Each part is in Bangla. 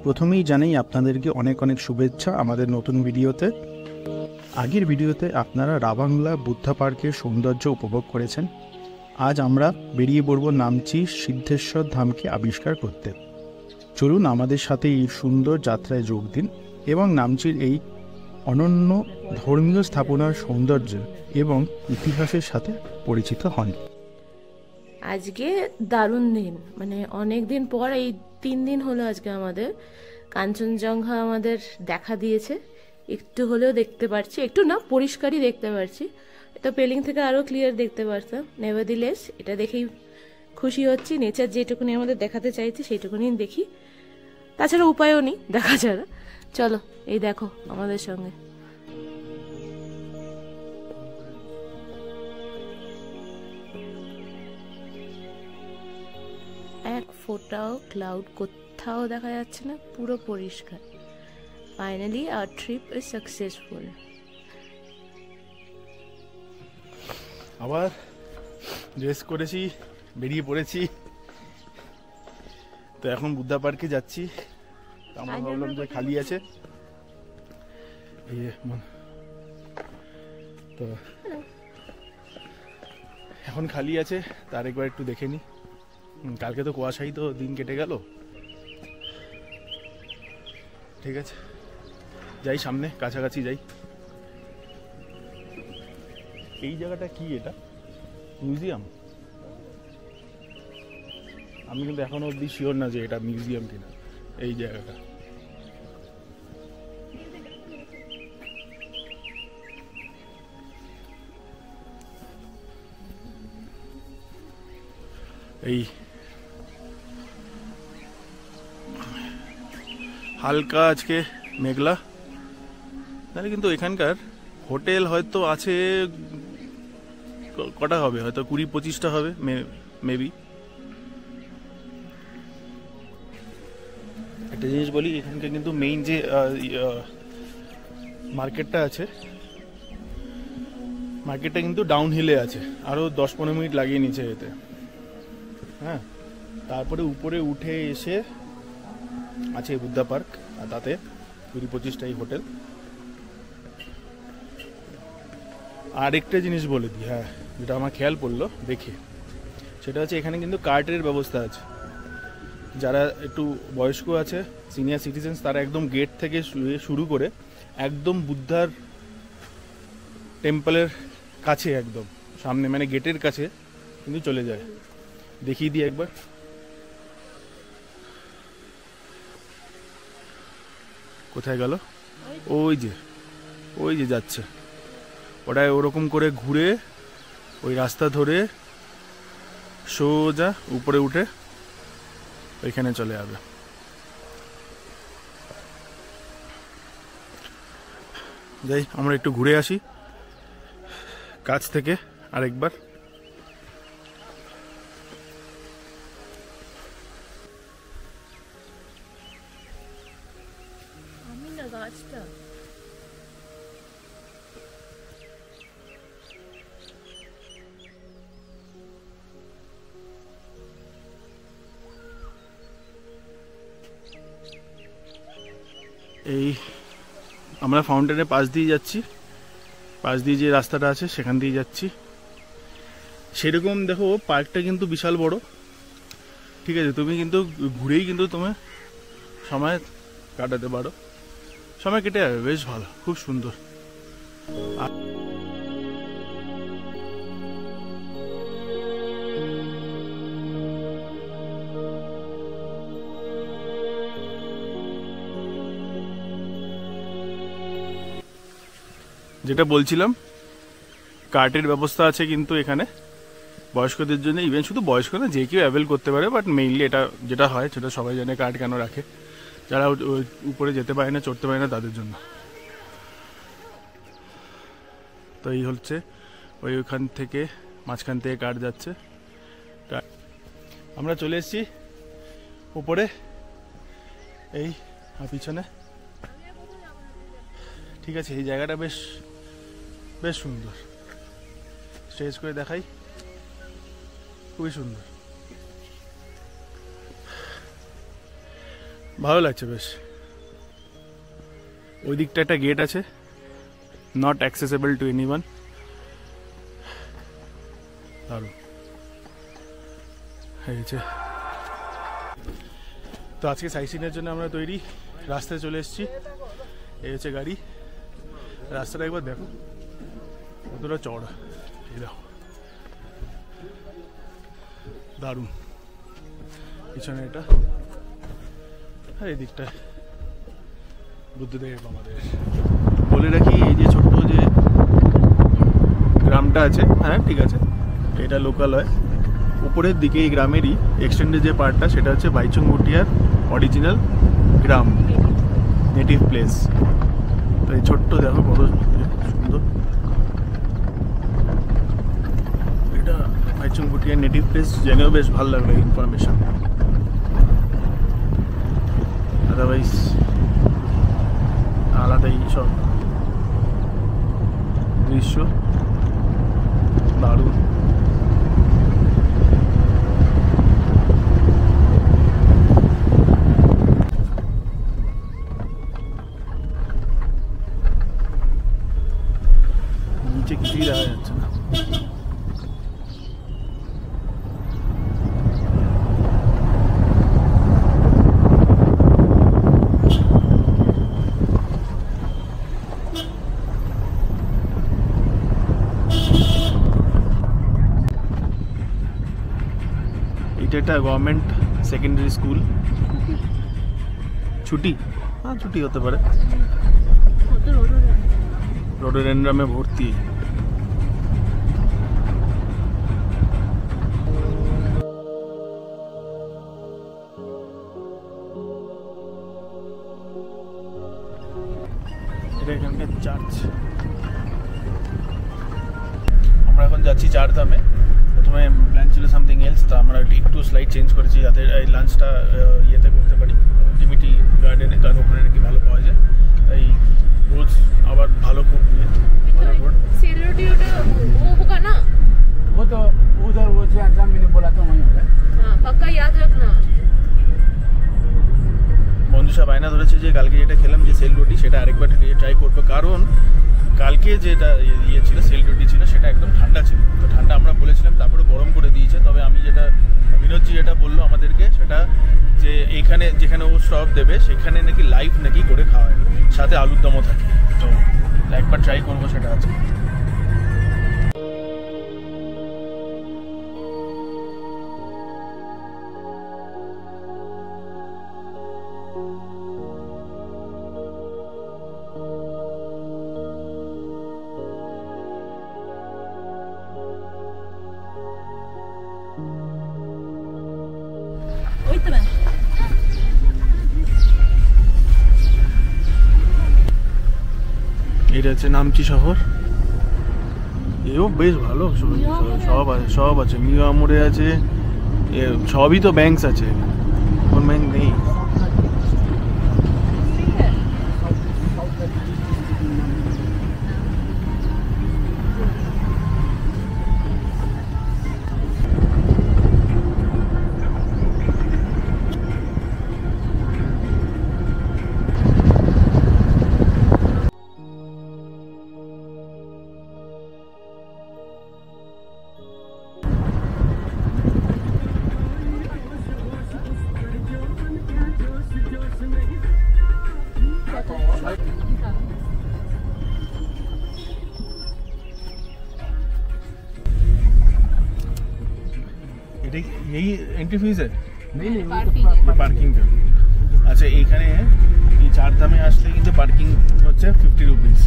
প্রথমেই জানাই আপনাদেরকে অনেক অনেক শুভেচ্ছা আমাদের নতুন ভিডিওতে। আগের ভিডিওতে আপনারা রাবাংলা বুদ্ধা পার্কের সৌন্দর্য উপভোগ করেছেন। আজ আমরা বেরিয়ে পড়ব নামচি সিদ্ধেশ্বর ধামকে আবিষ্কার করতে। চলুন আমাদের সাথে এই সুন্দর যাত্রায় যোগ দিন এবং নামচির এই অনন্য ধর্মীয় স্থাপনার সৌন্দর্য এবং ইতিহাসের সাথে পরিচিত হন। আজকে দারুণ দিন, মানে অনেক দিন পর, এই 3 দিন হলো আজকে আমাদের কাঞ্চনজঙ্ঘা আমাদের দেখা দিয়েছে। একটু হলেও দেখতে পারছি, একটু না পরিষ্কারই দেখতে পারছি। এটা পেলিং থেকে আরও ক্লিয়ার দেখতে পারতাম। নেভারদিলেস এটা দেখেই খুশি হচ্ছি। নেচার যেটুকুনি আমাদের দেখাতে চাইছে সেইটুকুনি দেখি, তাছাড়া উপায়ও নেই দেখা ছাড়া। চলো এই দেখো আমাদের সঙ্গে। এক ফোঁটাও ক্লাউড কোথাও দেখা যাচ্ছে না, পুরো পরিষ্কার। Finally hour trip is successful. আবার ড্রেস করেছি, বেরিয়ে পড়েছি। তো এখন বুদ্ধা পার্কে যাচ্ছি। আমরা ভাবলাম যে খালি আছে, তো এখন খালি আছে, তার একবার একটু দেখে নি। কালকে তো কুয়াশাই তো দিন কেটে গেল। ঠিক আছে, যাই সামনে, কাছাকাছি যাই। এই জায়গাটা কি? এটা মিউজিয়াম? আমি কিন্তু এখনো অব্দি শিওর না যে এটা মিউজিয়াম কিনা এই জায়গাটা। এই হালকা আজকে মেঘলা, তাহলে কিন্তু এখানকার হোটেল হয়তো আছে কটা হবে, হয়তো 20-25টা হবে মেবি। একটা জিনিস বলি, এখানকার কিন্তু মেইন যে মার্কেটটা আছে, মার্কেটটা কিন্তু ডাউন হিলে আছে। আরও 10-15 মিনিট লাগিয়ে নিচে যেতে। হ্যাঁ, তারপরে উপরে উঠে এসে আছে বুদ্ধা পার্ক, আর তাতে 20-25টাই হোটেল। আরেকটা জিনিস বলে দিই, হ্যাঁ, যেটা আমার খেয়াল পড়লো দেখে, সেটা হচ্ছে এখানে কিন্তু কার্টের ব্যবস্থা আছে। যারা একটু বয়স্ক আছে, সিনিয়র সিটিজেন্স, তারা একদম গেট থেকে শুরু করে একদম বুদ্ধার টেম্পলের কাছে, একদম সামনে, মানে গেটের কাছে কিন্তু চলে যায়। দেখিয়ে দিই একবার। কোথায় গেল? ওই যে যাচ্ছে, ওটাই ওরকম করে ঘুরে ওই রাস্তা ধরে সোজা উপরে উঠে ওইখানে চলে যাবে। যাই আমরা একটু ঘুরে আসি কাছ থেকে আরেকবার। আমি না গাছটা এই আমরা ফাউন্টেনের পাশ দিয়ে যাচ্ছি, পাশ দিয়ে যে রাস্তাটা আছে সেখান দিয়ে যাচ্ছি। সেরকম দেখো, পার্কটা কিন্তু বিশাল বড়। ঠিক আছে, তুমি কিন্তু ঘুরেই কিন্তু তুমি সময় কাটাতে পারো, সময় কেটে যাবে, বেশ ভালো, খুব সুন্দর। যেটা বলছিলাম, কার্টের ব্যবস্থা আছে কিন্তু এখানে বয়স্কদের জন্য। ইভেন শুধু বয়স্ক না, যে কেউ অ্যাভেল করতে পারে, বাট মেইনলি এটা যেটা হয় সেটা সবাই জানে কার্ট কেন রাখে, যারা উপরে যেতে পারে না, চড়তে পারে না, তাদের জন্য। তো এই হচ্ছে ওইখান থেকে, মাঝখান থেকে কার্ট যাচ্ছে। আমরা চলে এসেছি উপরে, এই পিছনে। ঠিক আছে, এই জায়গাটা বেশ বেশ সুন্দর। স্টেজ করে দেখাই, খুবই সুন্দর। ভালো লাগছে বেশ। ওই দিকটা একটা গেট আছে, নট অ্যাক্সেসেবল টু এনিওয়ান। দারুণ হয়েছে। তো আজকে সাইটসিনের জন্য আমরা তৈরি, রাস্তায় চলে এসেছি। এই হচ্ছে গাড়ি। রাস্তাটা একবার দেখো কতটা চওড়া, এই দেখো দারুণ। পিছনে এটা, আর এই দিকটায় বুদ্ধদেব আমাদের। বলে রাখি এই যে ছোট্ট যে গ্রামটা আছে, হ্যাঁ ঠিক আছে, এটা লোকাল হয়। উপরের দিকে এই গ্রামেরই এক্সটেন্ডেড যে পার্টটা সেটা হচ্ছে বাইচুং ভুটিয়ার অরিজিনাল গ্রাম, নেটিভ প্লেস। তো এই ছোট্ট দেখো কত সুন্দর, এটা বাইচুং ভুটিয়ার নেটিভ প্লেস। জেনেও বেশ ভালো লাগলো এই ইনফরমেশন। আদারওয়াইজ আলাদাই সব দৃশ্য, দারুণ। নিচে কিছুই দেখা যাচ্ছে না। এটা একটা গভর্নমেন্ট সেকেন্ডারি স্কুল। ছুটি, হ্যাঁ ছুটি হতে পারে। রোডোডেনড্রামে ভর্তি। এটা এখানকার চার্চ। আমরা এখন যাচ্ছি চারধামে। প্রথমে প্ল্যান ছিল সামথিং এলস, তা আমরা একটু স্লাইড চেঞ্জ করেছি যাতে এই লাঞ্চটা ইয়েতে করতে পারি, ডিমিটি গার্ডেনে, কারণ ওখানে নাকি ভালো পাওয়া যায়। তাই রোজ আবার ভালো খুব ভালো रोड सेलिब्रिटी वो होगा ना, वो तो उधर वो जो एग्जाम मैंने बोला था वहीं होगा। हाँ पक्का याद रखना। বন্ধুসা বায়না ধরেছে যে কালকে যেটা খেলাম যে সেল রুটি সেটা আরেকবার ট্রাই করবো, কারণ কালকে যেটা ইয়ে ছিল সেল রুটি ছিল সেটা একদম ঠান্ডা ছিল। তো ঠান্ডা আমরা বলেছিলাম, তারপরে গরম করে দিয়েছে। তবে আমি যেটা বিনোদজি যেটা বললো আমাদেরকে সেটা যে এইখানে যেখানে ও স্টপ দেবে সেখানে নাকি লাইভ নাকি করে খাওয়ায়, সাথে আলুর দমও থাকে। তো একবার ট্রাই করবো সেটা আছে। এটা হচ্ছে নামচি শহর। এও বেশ ভালো, সব আছে। মিয়ামোড়ে আছে, সবই তো ব্যাংকস আছে, কোন ব্যাংক নেই। यही एंट्री फीस है? नहीं ये पार्किंग का। अच्छा এইখানে এই চারধামে আসলে কিন্তু পার্কিং হচ্ছে 50 রুপিস।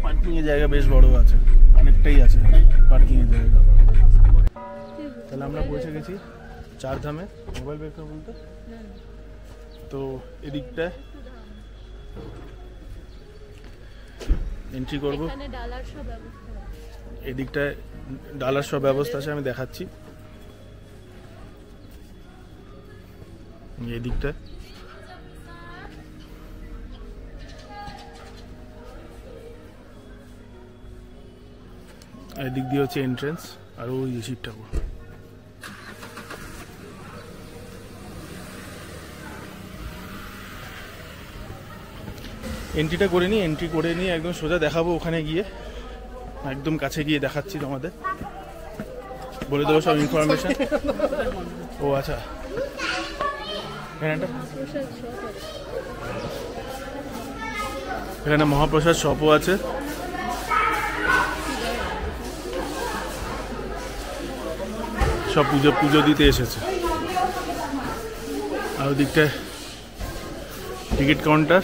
পার্কিং এর জায়গা বেশ বড় আছে, অনেকটাই আছে পার্কিং এর জায়গা। তাহলে আমরা পৌঁছে গেছি চারধামে। মোবাইল বের করে বলতে তো এদিকটা এন্ট্রি করব। এখানে ডালার সব ব্যবস্থা আছে, এদিকটা ডালার সব ব্যবস্থা আছে, আমি দেখাচ্ছি। এদিকটা এদিক দিয়ে হচ্ছে এন্ট্রেন্স, আর ওই শিব ঠাকুর। এন্ট্রিটা করে নিই, এন্ট্রি করে নিয়ে একদম সোজা দেখাবো ওখানে গিয়ে, একদম কাছে গিয়ে দেখাচ্ছি তোমাদের, বলে দেবো সব ইনফরমেশন। ও আচ্ছা, এখানে মহাপ্রসাদ শপও আছে। সব পুজো দিতে এসেছে। আর ওদিকটায় টিকিট কাউন্টার,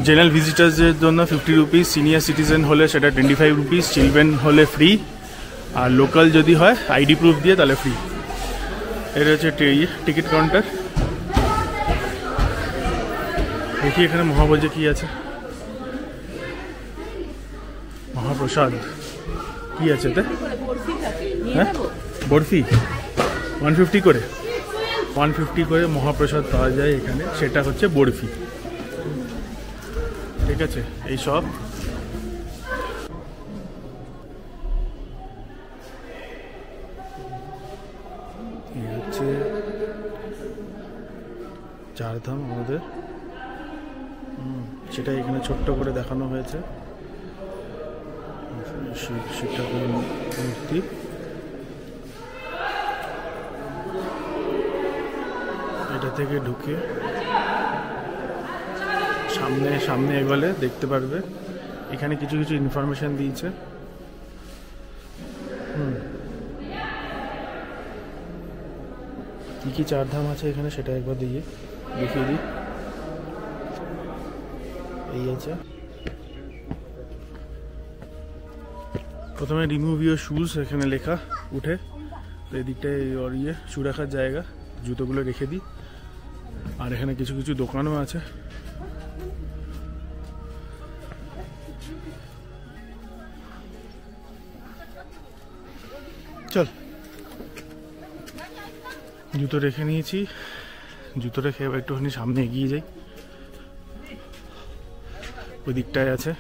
জেনারেল ভিজিটার্সদের জন্য 50 রুপিস, সিনিয়র সিটিজেন হলে সেটা 25 রুপিস, চিলড্রেন হলে ফ্রি, আর লোকাল যদি হয় আইডি প্রুফ দিয়ে তাহলে ফ্রি। এটা হচ্ছে টিকিট কাউন্টার। দেখি এখানে মহাভোজে কি আছে, মহাপ্রসাদ কি আছে এতে? হ্যাঁ, বরফি 150 করে, 150 করে মহাপ্রসাদ পাওয়া যায় এখানে, সেটা হচ্ছে বরফি। ঠিক আছে, এই সব হচ্ছে চারধাম আমাদের, সেটা এখানে ছোট্ট করে দেখানো হয়েছে। শিব ঠাকুরের মূর্তি, এটা থেকে ঢুকে সামনে এগোলে দেখতে পারবে এখানে কিছু কিছু ইনফরমেশন দিয়েছে। কি কি চারধাম আছে এখানে সেটা একবার দেখিয়ে দিই। এই আছে, প্রথমে রিমুভ ইউর শুজ এখানে লেখা উঠে, তো এদিকটায় শু রাখার জায়গা, জুতোগুলো রেখে দিই। আর এখানে কিছু কিছু দোকানও আছে। চল, জুতো রেখে নিয়েছি, জুতো রেখে এবার একটুখানি সামনে এগিয়ে যাই। ওই দিকটায় আছে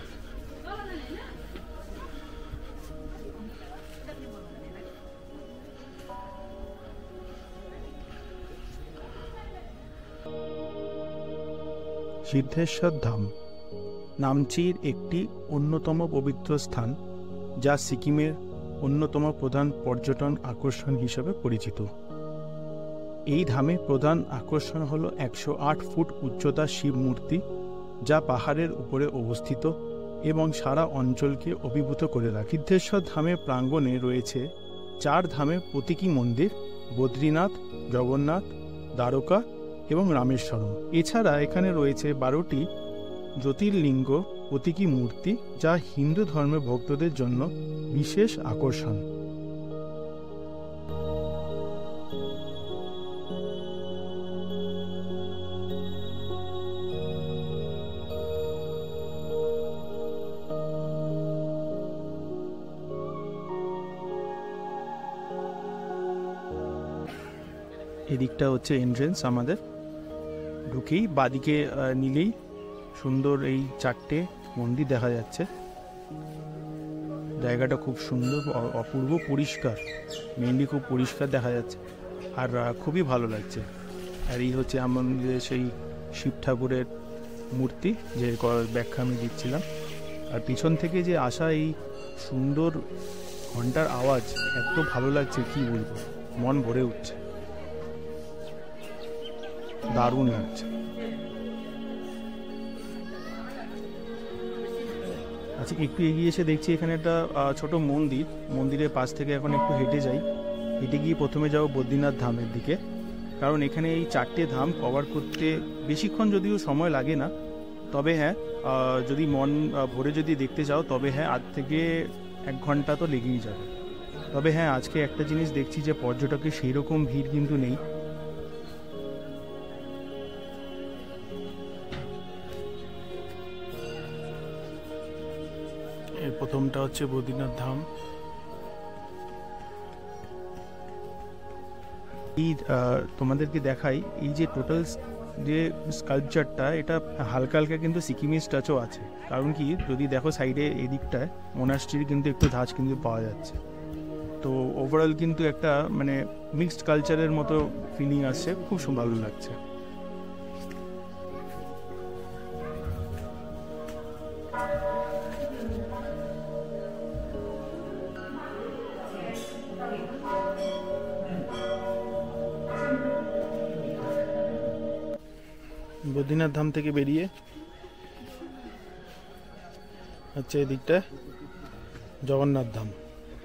সিদ্ধেশ্বর ধাম, নামচির একটি অন্যতম পবিত্র স্থান, যা সিকিমের অন্যতম প্রধান পর্যটন আকর্ষণ হিসেবে পরিচিত। এই ধামে প্রধান আকর্ষণ হল 108 ফুট উচ্চতার শিব মূর্তি, যা পাহাড়ের উপরে অবস্থিত এবং সারা অঞ্চলকে অভিভূত করে রাখে। সিদ্ধেশ্বর ধামের প্রাঙ্গণে রয়েছে 4 ধামের প্রতীকী মন্দির, বদ্রীনাথ, জগন্নাথ, দ্বারকা এবং রামেশ্বরম। এছাড়া এখানে রয়েছে 12টি জ্যোতির্লিঙ্গ প্রতীকী মূর্তি, যা হিন্দু ধর্মের ভক্তদের জন্য বিশেষ আকর্ষণ। এদিকটা হচ্ছে এন্ট্রেন্স আমাদের, ঢুকেই বাদিকে নিলেই সুন্দর এই 4টে মন্দির দেখা যাচ্ছে। জায়গাটা খুব সুন্দর, অপূর্ব পরিষ্কার, মেনলি খুব পরিষ্কার দেখা যাচ্ছে আর খুবই ভালো লাগছে। আর এই হচ্ছে আমাদের সেই শিব ঠাকুরের মূর্তি, যে ব্যাখ্যা আমি দিচ্ছিলাম। আর পিছন থেকে যে আসা এই সুন্দর ঘন্টার আওয়াজ এত ভালো লাগছে, কি বলবো, মন ভরে উঠছে, দারুণ লাগছে। আচ্ছা, একটু এগিয়ে এসে দেখছি এখানে একটা ছোট মন্দির, মন্দিরের পাশ থেকে এখন একটু হেঁটে যাই। হেঁটে গিয়ে প্রথমে যাবো বদ্রীনাথ ধামের দিকে, কারণ এখানে এই 4টে ধাম কভার করতে বেশিক্ষণ যদিও সময় লাগে না, তবে হ্যাঁ যদি মন ভরে যদি দেখতে চাও তবে হ্যাঁ 8 থেকে 1 ঘন্টা তো লেগেই যাবে। তবে হ্যাঁ, আজকে একটা জিনিস দেখছি যে পর্যটকের সেই রকম ভিড় কিন্তু নেই। প্রথমটা হচ্ছে বদ্রীনাথ ধাম। এই তোমাদেরকে দেখাই, এই যে টোটাল যে স্কাল্পচারটা, এটা হালকা হালকা কিন্তু সিকিমিজ টাচও আছে। কারণ কি, যদি দেখো সাইডে এদিকটায় মোনাস্ট্রির কিন্তু একটু ধাঁচ কিন্তু পাওয়া যাচ্ছে। তো ওভারঅল কিন্তু একটা মানে মিক্সড কালচারের মতো ফিলিং আসছে, খুব ভালো লাগছে। বদ্রীনাথ ধাম থেকে বেরিয়ে হচ্ছে এদিকটা জগন্নাথ ধাম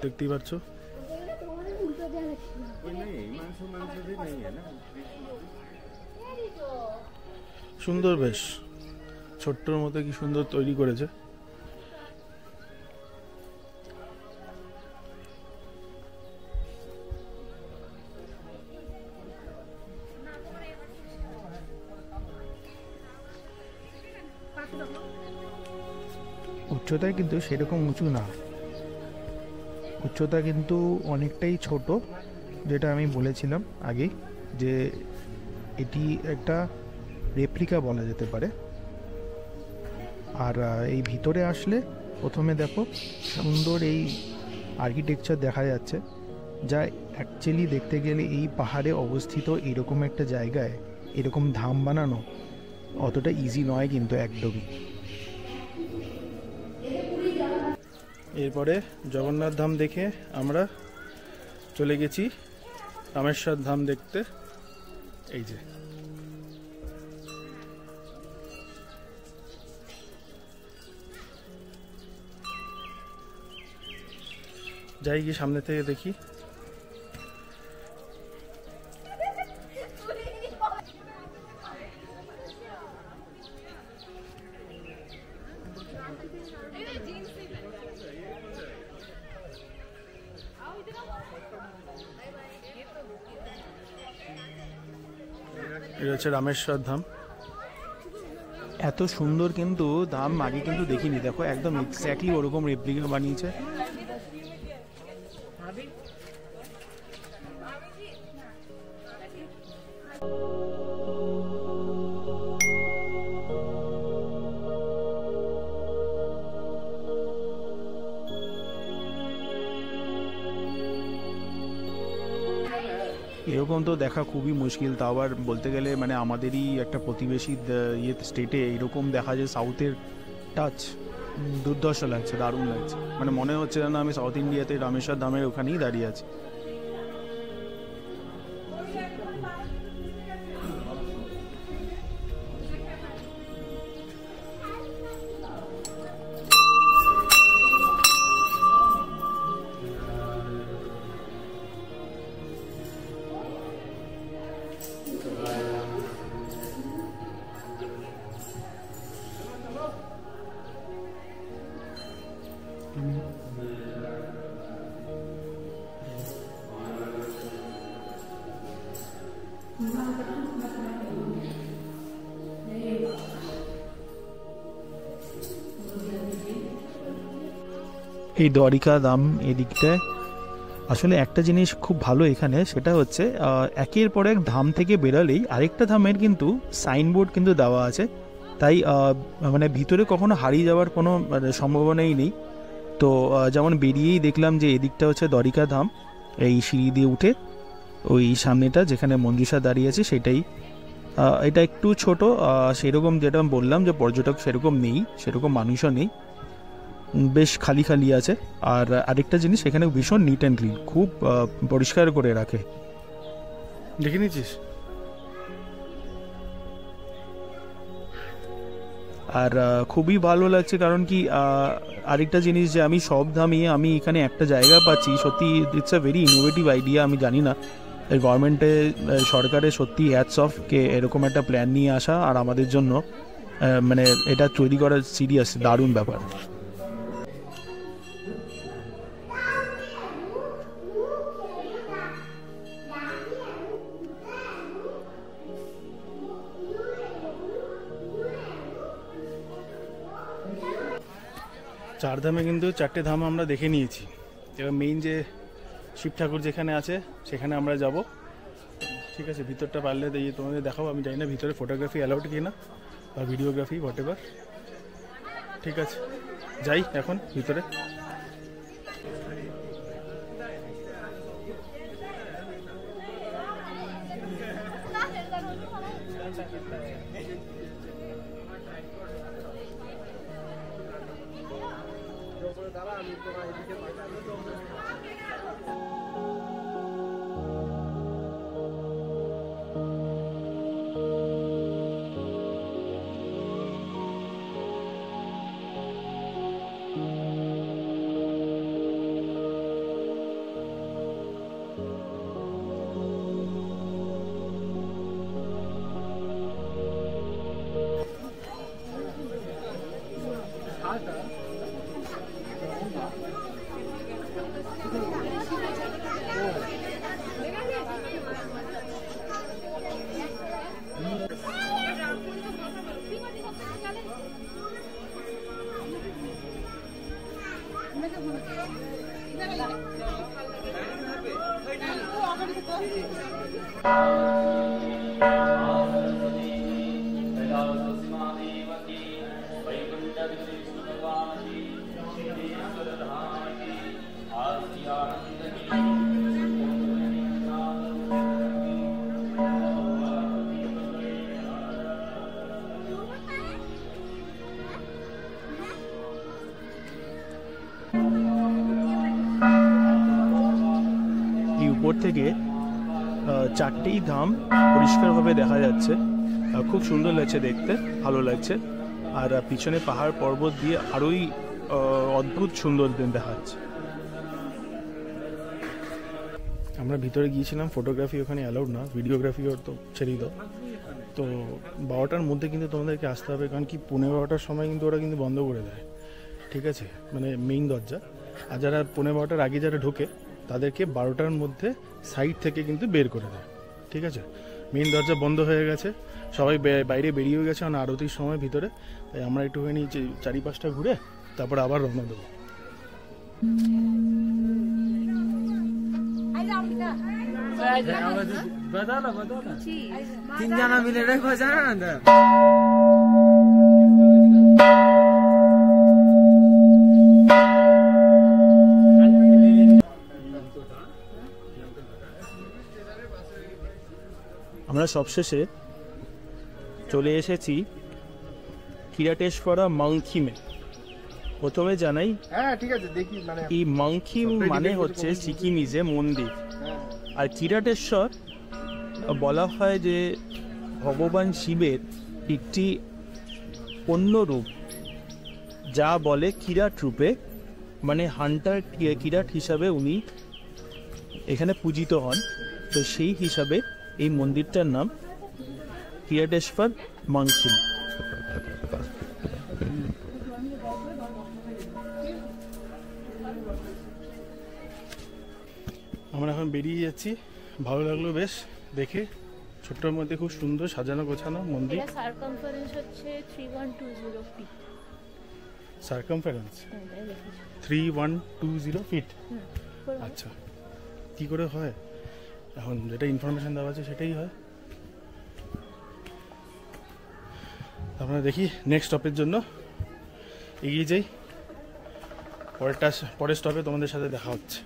দেখতেই পাচ্ছ। সুন্দর, বেশ ছোট্টর মতো কি সুন্দর তৈরি করেছে। উচ্চতায় কিন্তু সেরকম উঁচু না, উচ্চতা কিন্তু অনেকটাই ছোট, যেটা আমি বলেছিলাম আগে যে এটি একটা রেপ্লিকা বলা যেতে পারে। আর এই ভিতরে আসলে প্রথমে দেখো সুন্দর এই আর্কিটেকচার দেখা যাচ্ছে, যা অ্যাকচুয়ালি দেখতে গেলে এই পাহাড়ে অবস্থিত এরকম একটা জায়গায় এরকম ধাম বানানো অতটা ইজি নয় কিন্তু একদমই। এরপরে জগন্নাথ ধাম দেখে আমরা চলে গেছি রামেশ্বর ধাম দেখতে। এই যে যাই গিয়ে সামনে থেকে দেখি। এটা হচ্ছে রামেশ্বর ধাম। এত সুন্দর কিন্তু ধাম আগে কিন্তু দেখিনি, দেখো একদম এক্স্যাক্টলি ওরকম রেপ্লিকা বানিয়েছে। এরকম তো দেখা খুবই মুশকিল, তাও আবার বলতে গেলে মানে আমাদেরই একটা প্রতিবেশী স্টেটে এরকম দেখা যায় সাউথের টাচ। দুর্ধর্ষ লাগছে, দারুণ লাগছে, মানে মনে হচ্ছে না আমি সাউথ ইন্ডিয়াতে রামেশ্বর ধামের ওখানেই দাঁড়িয়ে আছি। এই দ্বারিকা ধাম এদিকটায় আসলে একটা জিনিস খুব ভালো এখানে, সেটা হচ্ছে একের পর এক ধাম থেকে বেরালেই আরেকটা ধামের কিন্তু সাইনবোর্ড কিন্তু দেওয়া আছে, তাই মানে ভিতরে কখনো হারিয়ে যাওয়ার কোনো সম্ভাবনাই নেই। তো যেমন বেরিয়েই দেখলাম যে এদিকটা হচ্ছে দ্বারিকা ধাম, এই সিঁড়ি দিয়ে উঠে ওই সামনেটা যেখানে মঞ্জুষা দাঁড়িয়ে আছে সেটাই। এটা একটু ছোট, সেরকম যেটা বললাম যে পর্যটক সেরকম নেই, সেরকম মানুষও নেই, বেশ খালি খালি আছে। আর আরেকটা জিনিস এখানে ভীষণ নিট অ্যান্ড ক্লিন, খুব পরিষ্কার করে রাখে, দেখে নিয়েছিস। আর খুবই ভালো লাগছে, কারণ কি আরেকটা জিনিস যে আমি সব ধামই আমি এখানে একটা জায়গা পাচ্ছি, সত্যি it's a very innovative idea. আমি জানি না গভর্নমেন্টে সরকারের সত্যি হ্যাটস অফ কে এরকম একটা প্ল্যান নিয়ে আসা আর আমাদের জন্য মানে এটা তৈরি করার সিরিয়াস দারুণ ব্যাপার। চার ধামে কিন্তু চারটে ধাম আমরা দেখে নিয়েছি, এবার মেইন যে শিব ঠাকুর যেখানে আছে সেখানে আমরা যাব। ঠিক আছে, ভিতরটা পারলে দিয়ে তোমাদের দেখাবো। আমি জানি না ভিতরে ফটোগ্রাফি অ্যালাউড কি না বা ভিডিওগ্রাফি হোয়াট এভার। ঠিক আছে, যাই এখন ভিতরে। এই উপর থেকে চারটেই ধাম পরিষ্কারভাবে দেখা যাচ্ছে, খুব সুন্দর লাগছে দেখতে, ভালো লাগছে। আর পিছনে পাহাড় পর্বত দিয়ে আরোই অদ্ভুত সুন্দর দেখাচ্ছে। আমরা ভিতরে গিয়েছিলাম, ফটোগ্রাফি ওখানে অ্যালাউড না, ভিডিওগ্রাফিও তো ছেড়েই দাও। তো 12টার মধ্যে কিন্তু তোমাদেরকে আসতে হবে, কারণ কি 12:15টার সময় কিন্তু ওরা কিন্তু বন্ধ করে দেয়, ঠিক আছে, মানে মেইন দরজা। আর যারা 12:15টার আগে যারা ঢোকে তাদেরকে 12টার মধ্যে সাইড থেকে কিন্তু বের করে দেয়, ঠিক আছে। মেইন দরজা বন্ধ হয়ে গেছে, সবাই বাইরে বেরিয়েও গেছে, কারণ আরতির সময় ভিতরে। তাই আমরা একটুখানি চারিপাশটা ঘুরে তারপর আবার রওনা দেবো। तीन जना मिलेर खोजा न अन्त আমরা সবশেষে চলে এসেছি কিরাটেশ্বরা মাংখিমে। প্রথমে জানাই, হ্যাঁ ঠিক আছে, দেখি মানে এই মাংখিম মানে হচ্ছে সিকিমিজে মন্দির। আর কিরাটেশ্বর বলা হয় যে ভগবান শিবের একটি অন্য রূপ, যা বলে কিরাট রূপে, মানে হান্টার কিরাট হিসাবে উনি এখানে পূজিত হন। তো সেই হিসাবে এই মন্দিরটার নাম কিরাটেশ্বর মাংখিম। আমরা এখন বেরিয়ে যাচ্ছি, ভালো লাগলো বেশ দেখে। ছোট্টর মধ্যে খুব সুন্দর সাজানো গোছানো মন্দির। এটা সারকামফারেন্স হচ্ছে 3120 ফিট। Circumference 3120 fit. আচ্ছা, কি করে হয়? এখন যেটা ইনফরমেশন দেওয়া আছে সেটাই হয়। আমরা দেখি নেক্সট স্টপের জন্য এগিয়ে যাই। পরের স্টপে তোমাদের সাথে দেখা হচ্ছে।